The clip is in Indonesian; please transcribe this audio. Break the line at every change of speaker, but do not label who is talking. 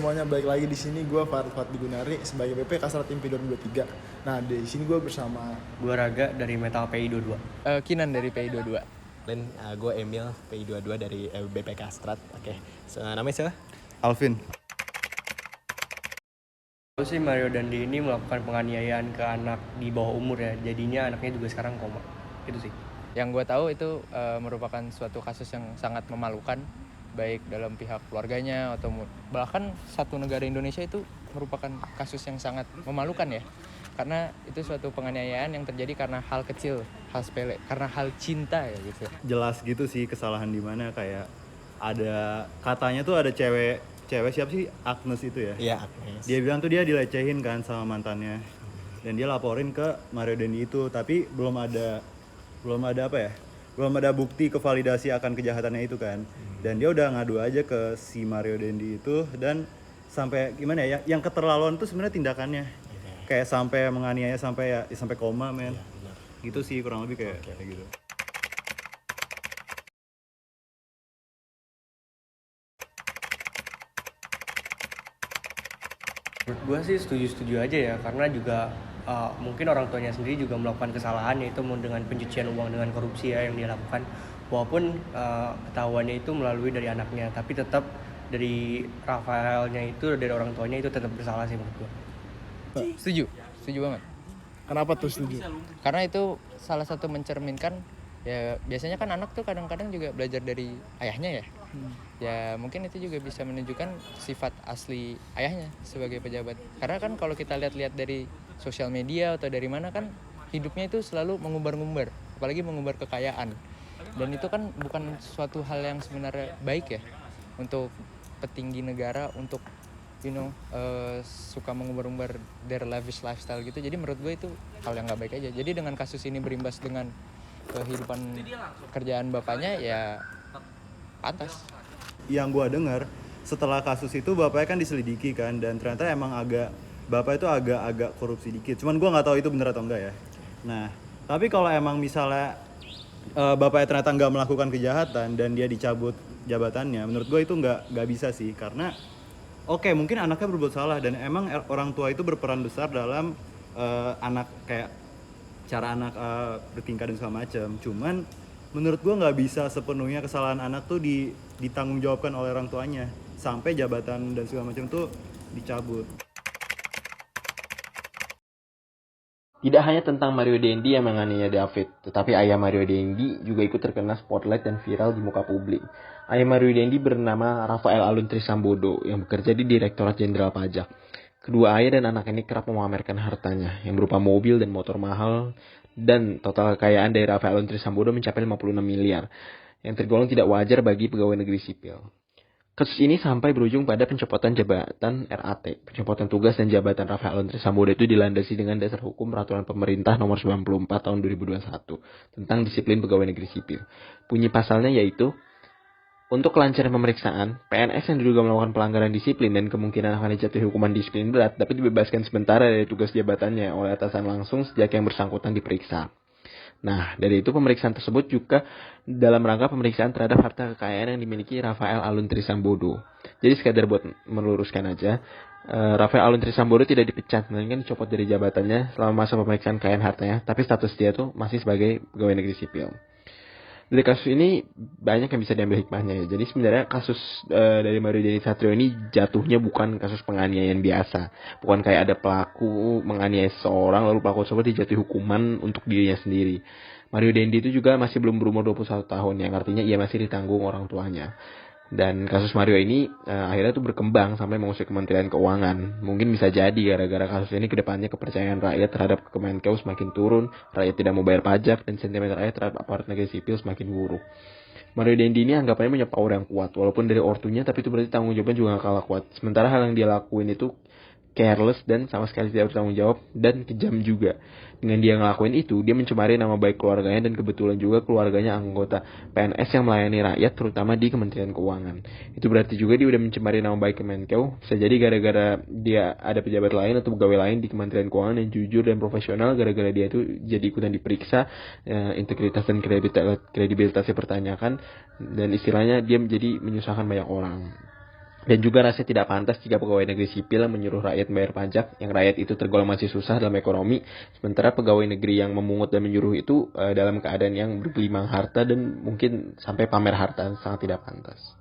semuanya, balik lagi di sini gue Farhat Gunari sebagai PP Kasrat Impi 2023. Nah, di sini gue bersama
Gue Raga dari Metal PI 22.
Kinan dari PI 22.
Dan gue Emil PI 22 dari BP Kastrat. Oke. Namanya siapa?
Alvin.
Lalu sih Mario Dandi ini melakukan penganiayaan ke anak di bawah umur ya. Jadinya anaknya juga sekarang koma. Itu sih.
Yang gue tahu itu merupakan suatu kasus yang sangat memalukan, baik dalam pihak keluarganya atau bahkan satu negara Indonesia itu merupakan kasus yang sangat memalukan ya. Karena itu suatu penganiayaan yang terjadi karena hal kecil, hal sepele, karena hal cinta ya gitu.
Jelas gitu sih kesalahan di mana, kayak ada katanya tuh ada cewek siapa sih, Agnes itu ya?
Iya, Agnes.
Dia bilang tuh dia dilecehin kan sama mantannya. Dan dia laporin ke Mario Dendi itu, tapi belum ada apa ya? Belum ada bukti kevalidasi akan kejahatannya itu kan. Dan dia udah ngadu aja ke si Mario Dendi itu, dan sampai gimana ya? Yang keterlaluan tuh sebenarnya tindakannya. Kayak sampai menganiaya sampai koma, men. Gitu sih kurang lebih kayak gitu.
Menurut gue sih setuju aja ya, karena juga mungkin orang tuanya sendiri juga melakukan kesalahan, yaitu dengan pencucian uang dengan korupsi ya yang dia lakukan. Walaupun ketahuannya itu melalui dari anaknya, tapi tetap dari Rafaelnya itu, dari orang tuanya itu tetap bersalah sih menurut gue.
Setuju banget.
kenapa tuh setuju?
Karena itu salah satu mencerminkan ya, biasanya kan anak tuh kadang-kadang juga belajar dari ayahnya ya. Ya mungkin itu juga bisa menunjukkan sifat asli ayahnya sebagai pejabat. Karena kan kalau kita lihat-lihat dari sosial media atau dari mana kan hidupnya itu selalu mengumbar-ngumbar, apalagi mengumbar kekayaan. Dan itu kan bukan suatu hal yang sebenarnya baik ya untuk petinggi negara, untuk suka mengumbar-umbar their lavish lifestyle gitu. Jadi menurut gue itu hal yang nggak baik aja. Jadi dengan kasus ini berimbas dengan kehidupan kerjaan bapaknya, ya pantas.
Yang gue dengar setelah kasus itu bapaknya kan diselidiki kan, dan ternyata emang bapak itu agak korupsi dikit. Cuman gue nggak tahu itu bener atau enggak ya. Nah, tapi kalau emang misalnya bapaknya ternyata nggak melakukan kejahatan dan dia dicabut jabatannya, menurut gue itu nggak bisa sih. Karena oke, mungkin anaknya berbuat salah dan emang orang tua itu berperan besar dalam anak, kayak cara anak bertingkah dan segala macam. Cuman menurut gue nggak bisa sepenuhnya kesalahan anak tuh ditanggungjawabkan oleh orang tuanya sampai jabatan dan segala macam tuh dicabut.
Tidak hanya tentang Mario Dendi yang menganiaya David, tetapi ayah Mario Dendi juga ikut terkena spotlight dan viral di muka publik. Ayah Mario Dendi bernama Rafael Alun Trisambodo yang bekerja di Direktorat Jenderal Pajak. Kedua ayah dan anak ini kerap memamerkan hartanya yang berupa mobil dan motor mahal, dan total kekayaan dari Rafael Alun Trisambodo mencapai 56 miliar, yang tergolong tidak wajar bagi pegawai negeri sipil. Kasus ini sampai berujung pada pencopotan jabatan RAT. Pencopotan tugas dan jabatan Rafael Alun Trisambodo itu dilandasi dengan dasar hukum Peraturan Pemerintah Nomor 94 Tahun 2021 tentang disiplin pegawai negeri sipil. Bunyi pasalnya yaitu, untuk kelancaran pemeriksaan, PNS yang diduga melakukan pelanggaran disiplin dan kemungkinan akan dijatuhi hukuman disiplin berat dapat dibebaskan sementara dari tugas jabatannya oleh atasan langsung sejak yang bersangkutan diperiksa. Nah, dari itu pemeriksaan tersebut juga dalam rangka pemeriksaan terhadap harta kekayaan yang dimiliki Rafael Alun Trisambodo. Jadi sekadar buat meluruskan aja, Rafael Alun Trisambodo tidak dipecat, melainkan dicopot dari jabatannya selama masa pemeriksaan kekayaan hartanya, tapi status dia tuh masih sebagai pegawai negeri sipil. Dari kasus ini banyak yang bisa diambil hikmahnya ya. Jadi sebenarnya kasus dari Mario Dendi Satrio ini jatuhnya bukan kasus penganiayaan biasa. Bukan kayak ada pelaku menganiaya seseorang lalu pelaku tersebut dijatuhi hukuman untuk dirinya sendiri. Mario Dendi itu juga masih belum berumur 21 tahun, yang artinya ia masih ditanggung orang tuanya. Dan kasus Mario ini akhirnya tuh berkembang sampai mengusik Kementerian Keuangan. Mungkin bisa jadi gara-gara kasus ini kedepannya kepercayaan rakyat terhadap Kemenkeu semakin turun, rakyat tidak mau bayar pajak, dan sentimen rakyat terhadap aparat negara sipil semakin buruk. Mario Dendi ini anggapannya punya power yang kuat, walaupun dari ortunya, tapi itu berarti tanggung jawabnya juga gak kalah kuat. Sementara hal yang dia lakuin itu careless dan sama sekali tidak bertanggung jawab dan kejam juga. Dengan dia ngelakuin itu, dia mencemari nama baik keluarganya dan kebetulan juga keluarganya anggota PNS yang melayani rakyat, terutama di Kementerian Keuangan. Itu berarti juga dia udah mencemari nama baik Kemenkeu. Bisa jadi gara-gara dia ada pejabat lain atau pegawai lain di Kementerian Keuangan yang jujur dan profesional, gara-gara dia itu jadi ikutan diperiksa, integritas dan kredibilitasnya dipertanyakan, dan istilahnya dia menjadi menyusahkan banyak orang. Dan juga rasanya tidak pantas jika pegawai negeri sipil menyuruh rakyat membayar pajak, yang rakyat itu tergolong masih susah dalam ekonomi, sementara pegawai negeri yang memungut dan menyuruh itu dalam keadaan yang bergelimang harta dan mungkin sampai pamer harta, sangat tidak pantas.